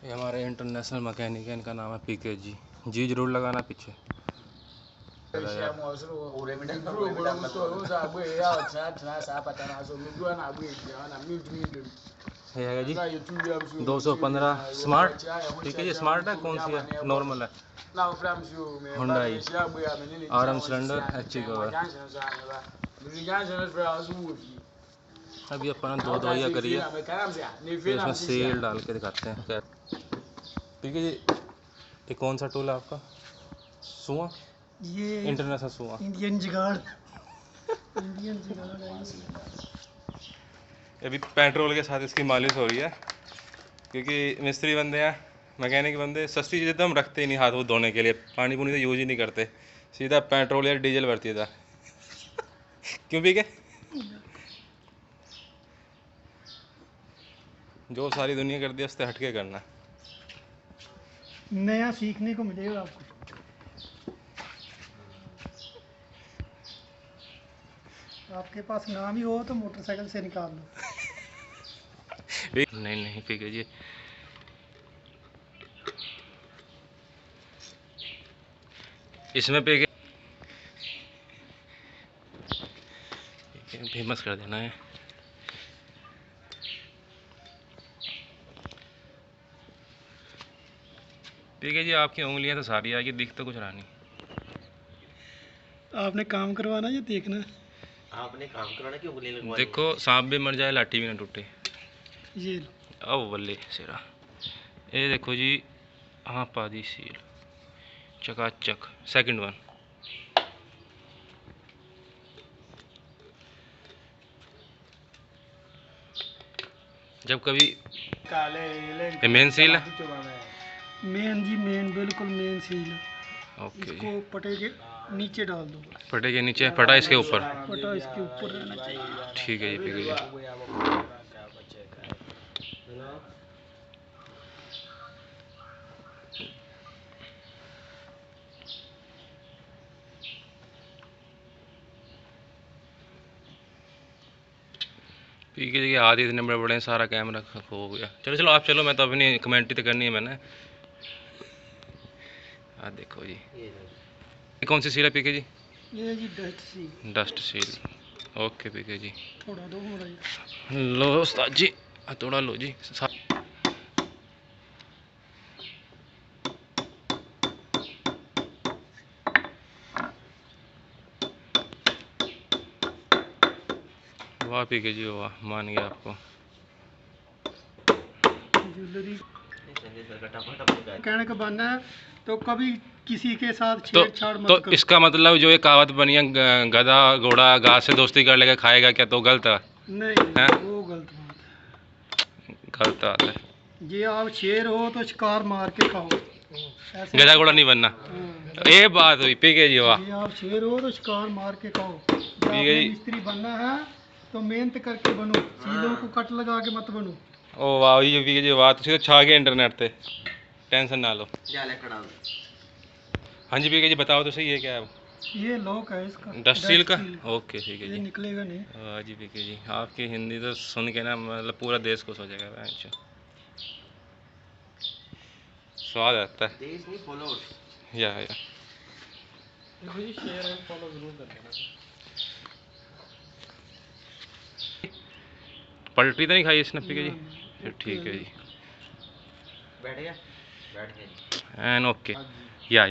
ये हमारे international mechanic है, इनका नाम है पीके जी। जी जरूर लगाना पीछे। है जी 215 स्मार्ट। ठीक है जी, स्मार्ट है कौन सी है? नॉर्मल है, हुंडई आरएम सिलेंडर एक्टिवा। अभी अपन दो दवाइयाँ करिए, फिर इसमें सेल डाल के दिखाते हैं। ठीक है जी, ये कौन सा टूल है आपका? सुआ, ये इंटरनेशनल सुआ, इंडियन जुगाड़। इंडियन जुगाड़ है। अभी पेट्रोल के साथ इसकी मालिश हो रही है, क्योंकि मिस्त्री बंदे हैं, मैकेनिक बंदे सस्ती चीज़ें तो हम रखते ही नहीं हाथ वो धोने के लिए, पानी पुनी तो यूज ही नहीं करते, सीधा पेट्रोल या डीजल भरती था। क्यों भी के जो सारी दुनिया करती है उससे हटके करना। नया सीखने को मिलेगा आपको। आपके पास नाम ही हो तो मोटरसाइकिल से निकाल लो। नहीं नहीं ठीक है जी। इसमें पे फेमस कर देना है। ठीक है जी, आपकी उंगलियां तो सारी आएगी, दिख तो कुछ रहा नहीं। आपने काम करवाना या देखना? आपने काम करवाना कि उंगली लगवानी? देखो सांप भी मर जाए लाठी भी ना टूटे। ये अब बल्ले सेरा, ये देखो जी, हाँ पादी सील चकाचक। सेकंड वन, जब कभी काले मेन सील है, मेन जी मेन, बिल्कुल मेन सील है। ओके इसको जी, पटे के नीचे डाल दो। पटे के नीचे, पटा इसके ऊपर, पटा इसके ऊपर रहना चाहिए। ठीक है जी, ठीक है जी। ठीक है जी, हाथ इतने बड़े बड़े हैं, सारा कैमरा खो गया। चलो चलो आप चलो, मैं तो अपनी कमेंट्री तो करनी है मैंने। हाँ देखो जी, ये कौन सी सील है पीके जी? ये जी dust seal. Dust seal, okay PK ji. थोड़ा दो लो उस्ताद जी, थोड़ा लो जी। वाह पीके जी वाह, मान गया आपको। ज्वेलरी कहने का बनना है तो कभी किसी के साथ छेड़छाड़ मत करो। इसका मतलब जो ये कहावत बनी है, गधा घोड़ा घास से दोस्ती कर लेकर खाएगा क्या, तो गलत है? नहीं, वो गलत बात है, गलत बात है। ये आप शेर हो तो शिकार मार के खाओ, गधा घोड़ा नहीं बनना। ये बात हुई पीके जी वाह। आप शेर हो तो शिकार मार के खाओ। मिस्त्री बनना है तो मेहनत करके बनो, सीलों को कट लगा के मत बनो। ओ वाह, ये पीके जी बात तो छा गया इंटरनेट पे, टेंशन ना लो। हाँ जी पीके जी बताओ तो सही है क्या है? ये लॉक है इसका, डस्ट सील का। ओके ठीक है जी, निकलेगा नहीं। हाँ जी पीके जी, आपकी हिंदी तो सुन के ना मतलब पूरा देश को सोचेगा। अच्छा स्वाद आता है। देश नहीं फॉलोअर्स। या देखो जी, शेयर एंड फॉलो जरूर कर देना। पलटी तो नहीं खाई इसने पीके जी? फिर ठीक है जी, बैठ गया, बैठ गया एंड ओके। या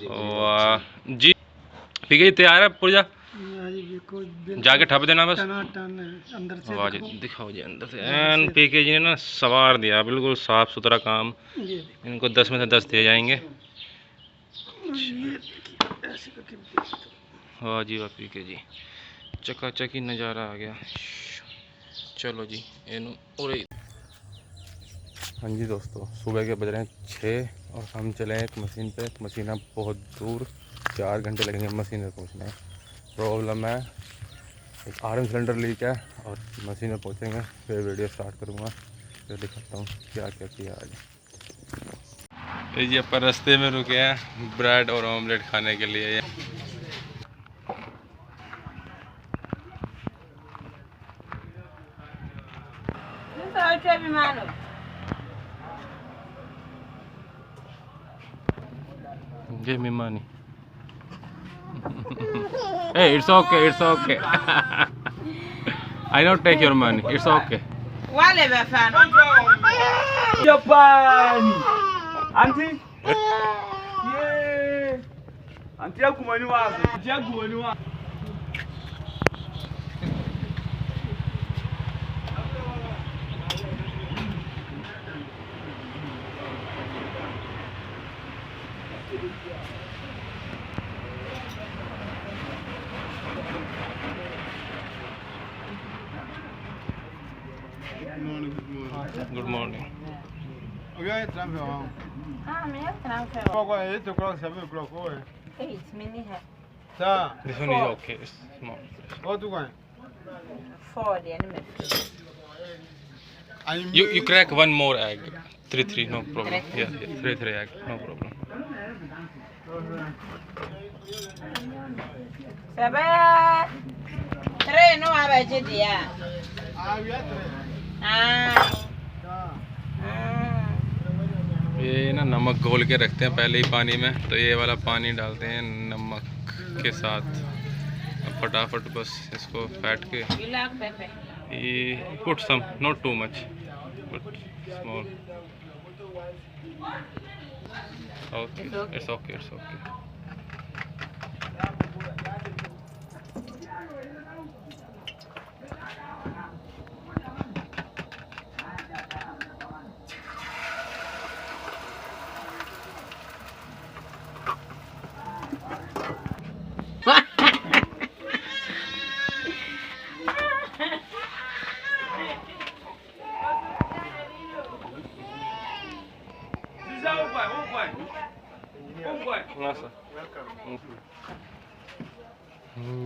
वाह जी पीके जी, तैयार है पुर्जा? जाके ठप देना बस अंदर से। वाह जी दिखाओ जी अंदर से। एंड पीके जी ने ना सवार दिया, बिल्कुल साफ सुथरा काम। इनको 10 में से 10 दिए जाएंगे। वाह जी वाह पीके जी, चकाचक ही नज़ारा आ गया। चलो जी एनु और। हाँ जी दोस्तों, सुबह के बज रहे हैं 6 और हम चले हैं एक मशीन पे। मशीन अब बहुत दूर, 4 घंटे लगेंगे मशीन में पहुँचने। प्रॉब्लम है, एक आरएम सिलेंडर लीक है और मशीन में पहुँचेंगे फिर वीडियो स्टार्ट करूँगा, फिर दिखाता हूँ क्या क्या किया आज। ये जी अपन रास्ते में रुके हैं ब्रेड और ऑमलेट खाने के लिए। Give me money. Hey, it's okay, it's okay. I don't take your money, it's okay. Whatever, fan. Japan! Auntie? Yeah! Auntie, I'm going to Good morning. Ah, मैं क्या This one is okay, it's small. 40 You crack one more egg. 3 no problem. Yeah, 3 egg, no problem. Sabar. Tre no abaje dia. ये ना नमक घोल के रखते हैं पहले ही पानी में, तो ये वाला पानी डालते हैं नमक के साथ। अब फटाफट बस इसको फेंट के ये put some, not too much but small. Okay, it's okay, it's okay.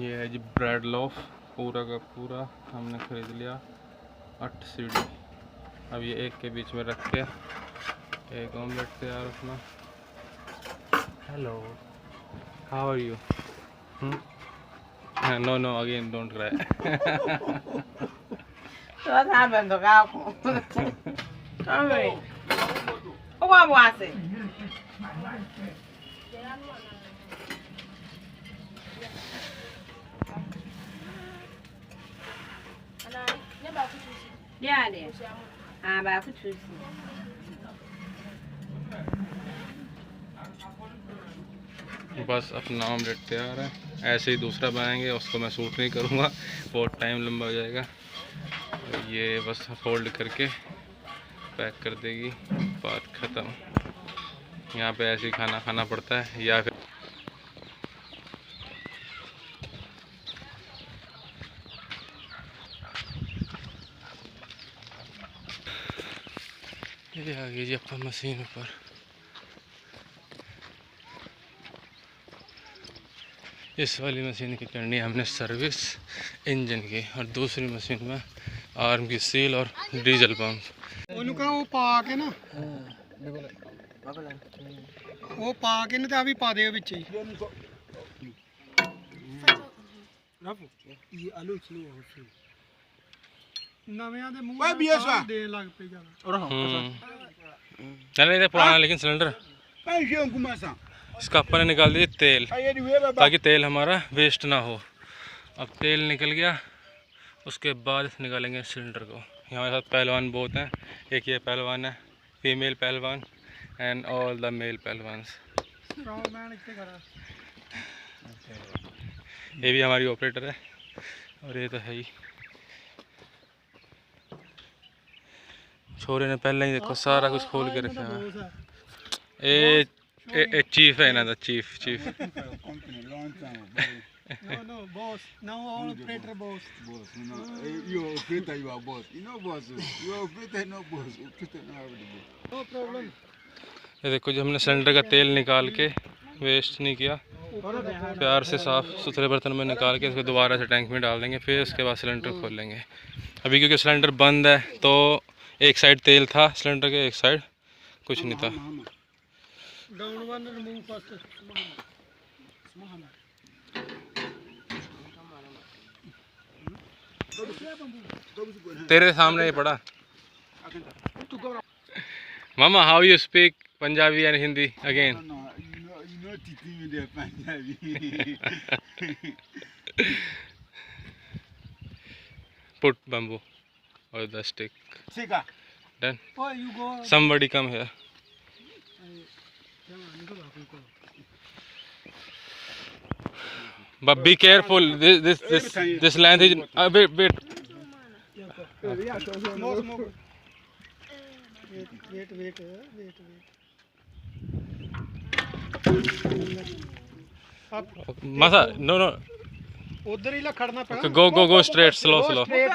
ये है जी ब्रेड लोफ, पूरा का पूरा हमने ख़रीद लिया 8 सीढ़ी। अब ये एक के बीच में रख के एक ऑमलेट तैयार अपना। Hello, how are you? No no, again don't cry. Tôi tha bên tôi cao cũng. Không rồi. Không qua bùa gì. Dia dia. Ah, ba aku cuci. बस अपना ऑमलेट तैयार है। ऐसे ही दूसरा बनाएंगे, उसको मैं शूट नहीं करूँगा, बहुत टाइम लंबा हो जाएगा। ये बस फोल्ड करके पैक कर देगी, बात ख़त्म। यहाँ पे ऐसे ही खाना खाना पड़ता है या फिर ये आ गई जी अपन मशीन पर। इस वाली मशीन की करनी है हमने सर्विस इंजन की, और दूसरी मशीन में आर्म की सील और डीजल पंप। उनका वो पा के ना वो पा के ना अभी पा दे बिच ही ये आलू नवियां दे मुंह देन लग पे नहीं ये पुराना लेकिन सिलेंडर इसका अपन ने निकाल दिया तेल, ताकि तेल हमारा वेस्ट ना हो। अब तेल निकल गया, उसके बाद निकालेंगे सिलेंडर को। हमारे साथ पहलवान बहुत हैं, एक ये पहलवान है, फीमेल पहलवान एंड ऑल द मेल पहलवान्स। ये भी हमारी ऑपरेटर है, और ये तो है ही। छोरे ने पहले ही देखो सारा कुछ खोल के रखा है। ए चीफ है ना, the chief chief. No, boss. Now all operator boss. Boss, you operator, you are boss. You know boss. You operator, no boss. Operator, no boss. No problem. ये देखो जो हमने सिलेंडर का तेल निकाल के वेस्ट नहीं किया, प्यार से साफ़ सुथरे बर्तन में निकाल के इसको दोबारा से टैंक में डाल देंगे। फिर उसके बाद सिलेंडर खोल लेंगे। अभी क्योंकि सिलेंडर बंद है, तो एक साइड तेल था सिलेंडर के, एक साइड कुछ नहीं था। Down one remove first. तेरे सामने ये पड़ा। मामा, how you speak Punjabi and Hindi again? No, you know it. me the Punjabi. Put bamboo or the stick. Sika. Done. Oh, you go. Somebody come here. But be careful. This length is wait. Smoke. Wait. Up. Masa, no. उधर ही ला खड़ना पड़ा. Okay, go straight, slow. Go straight.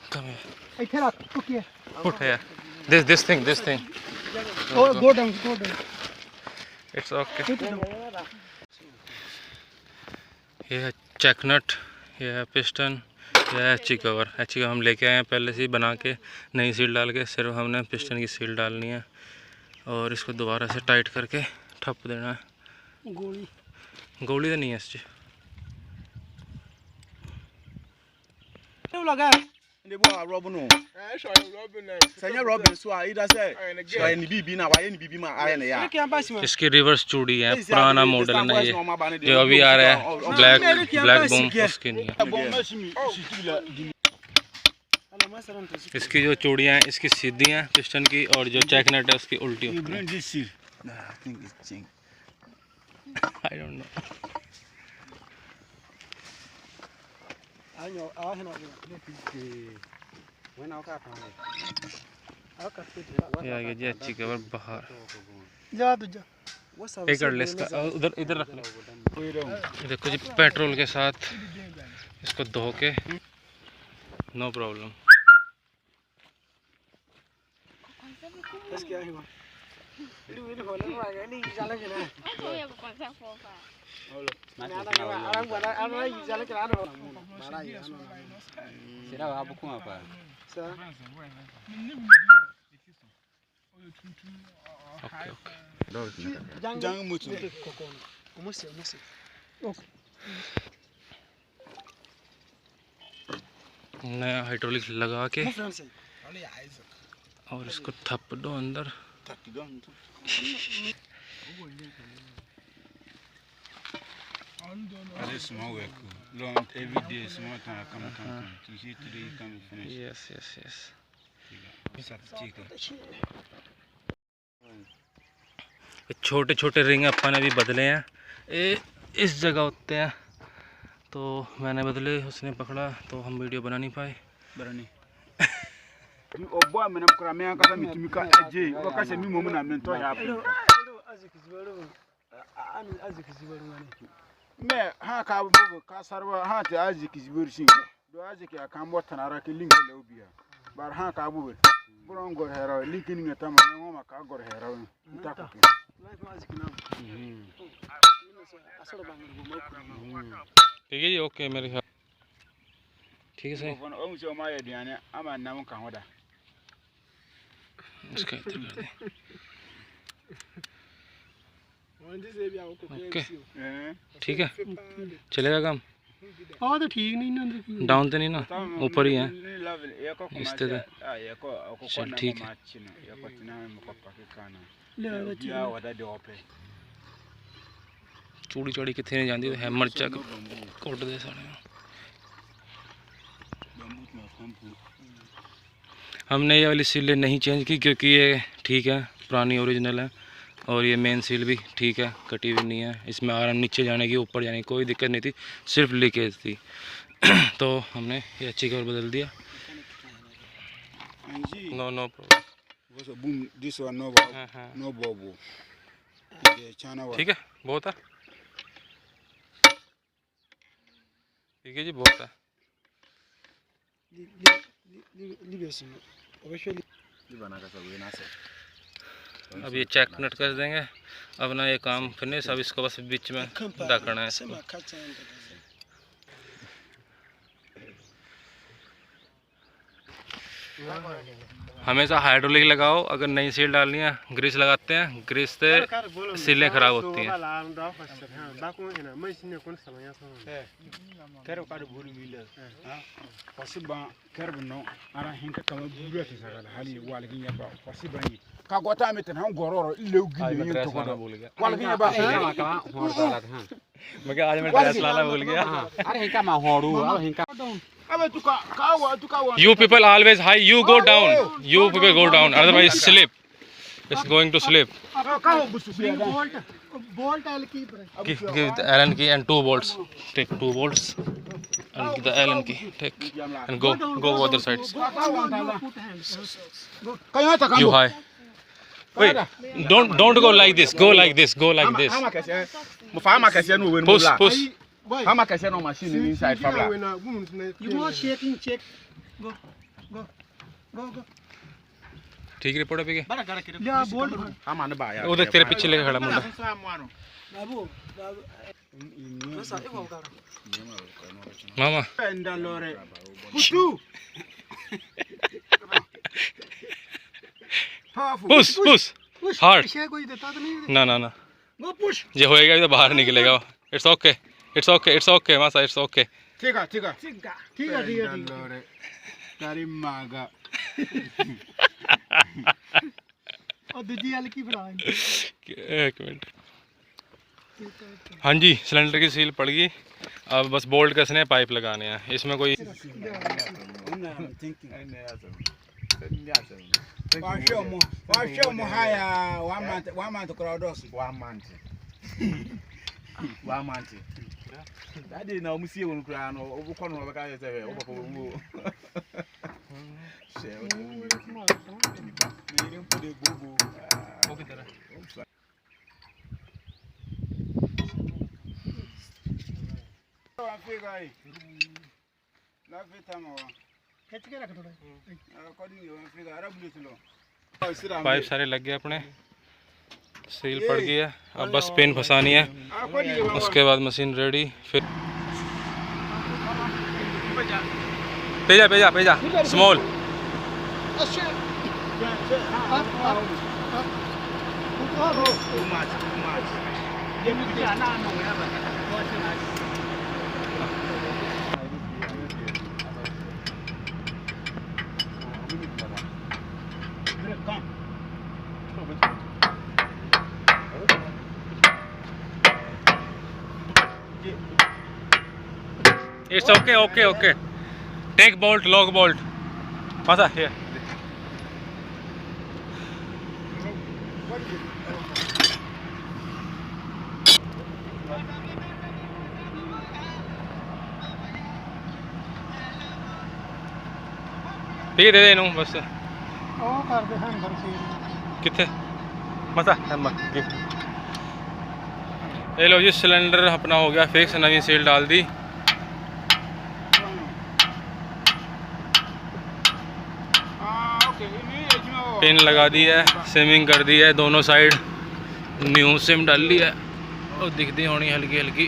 Come here. इधर आ. Okay. Put here. This thing. Oh, go down. It's okay. ये है check नट, ये है piston, ये है Aichi cover हम लेके आए हैं पहले से ही बना के, नई सील डाल के, सिर्फ हमने पिस्टन की सील डालनी है और इसको दोबारा से टाइट करके ठप देना है। गोली तो नहीं है इससे। लगा ne bo rob no sanya rob so a ida say so ni bibi na wa ni bibi ma aye ne ya इसकी रिवर्स चूड़ी है, पुराना मॉडल है ना ये जो अभी आ रहा है ब्लैक बूम, उसकी नहीं है। इसकी जो चूड़ियाँ हैं इसकी सीधी हैं पिस्टन की, और जो चेक नट है उसकी उल्टी होती है। I don't know. ये आ गया जी अच्छी कवर बाहर। जा एक कर ले इसका, इधर रख ले। देखो जी पेट्रोल के साथ इसको धो के, नो प्रॉब्लम। Jang mutu. नया हाइड्रोलिक लगा के और इसको थप दो अंदर। This small work. Long every day, small time come. You see today you come finish. Yes. छोटे छोटे रिंग अपन अभी बदले हैं, इस जगह होते हैं तो मैंने बदले, उसने पकड़ा तो हम वीडियो बना नहीं पाए। Obo me na kura me anka mi tumi ka eje o ka se mi momu na me to ya me ha ka bu ka sarwa ha te aziki ziberu sin do aziki aka mo tanara ke link le obia bar ha ka bu buron gor hero link ni ngata ma ngo ma ka gor hero ta ko ठीक है जी, okay मेरे ख्याल ठीक है सही। o mu se ma ya diane ama na mun kan hoda इसका इधर कर दे। ओके ठीक है, चलेगा काम। हाँ तो ठीक नहीं ना, डाउन तो नहीं ना, ऊपर ही है इस तरह। चल ठीक है। चूड़ी चौड़ी कितने नहीं जाती तो हैमर चक कोट दे सारे। हमने ये वाली सीलें नहीं चेंज की क्योंकि ये ठीक है, पुरानी ओरिजिनल है, और ये मेन सील भी ठीक है, कटी हुई नहीं है। इसमें आराम नीचे जाने की, ऊपर जाने की कोई दिक्कत नहीं थी, सिर्फ लीकेज थी। तो हमने ये अच्छी कवर बदल दिया। No problem. ठीक है, बहुत है। ठीक है जी, बहुत है। अब ये चेक नट कर देंगे, अब ना ये काम फिनिश। अब इसको बस बीच में ढकना है इसको। हमेशा हाइड्रोलिक लगाओ, अगर नई सील डालनी है ग्रीस लगाते हैं, ग्रीस से सीलें खराब होती हैं। ka gota meten han gororo ileu gile yin to ko भूल गया wala kinya ba मैं क्या आज मैं ड्रेस लाना भूल गया अरे हिंका मा होड़ू अब हिंका abe tuka wa You people always high, you go down, you people go down, otherwise sleep. It's going to sleep. ka ho busu ya da bolt L की पर Give the Allen key and 2 bolts. Take 2 bolts and give the Allen key. Take and go other sides. kayo ta You high. Wait, don't go like this. Go like this. Go like this. ama kase mo fa ama kase no we no Push, push. ama kase no machine inside fabla You go shaking check. Go. ठीक report है पीके या bolt ama ne ba ya वो देख तेरे पीछे लेके खड़ा मुंडा बाबू मामा ndalore putu push hard पीछे कोई देता तो नहीं ना गो पुश ये होएगा तो बाहर निकलेगा इट्स ओके मासा इट्स ओके ठीक है ठीक तारी मागा और दूजी एल की बना एक मिनट हाँ जी सिलेंडर की सील पड़ गई अब बस बोल्ट कसने हैं पाइप लगाने हैं इसमें कोई washomo haya one month crowdos 1 month daddy na omusie won kura no obukọ no beka yete he oboko mu se o ni mpo de gogo oke tara wa fega ai la feta mo खींच के रख थोड़ा according one फीगा अरब लो pipe सारे लग गए अपने seal पड़ गई है अब बस पिन फंसानी है उसके बाद मशीन रेडी फिर पेजा small It's okay. Take bolt, lock bolt. Masa here. ठीक है दे दे इनू बस ओ कर दे हैंगर से किथे मसा ये लो जी सिलेंडर अपना हो गया फिक्स नवी सील डाल दी पिन लगा दी है सिमिंग कर दी है दोनों साइड न्यू सिम डाल ली है और दिखती होनी हल्की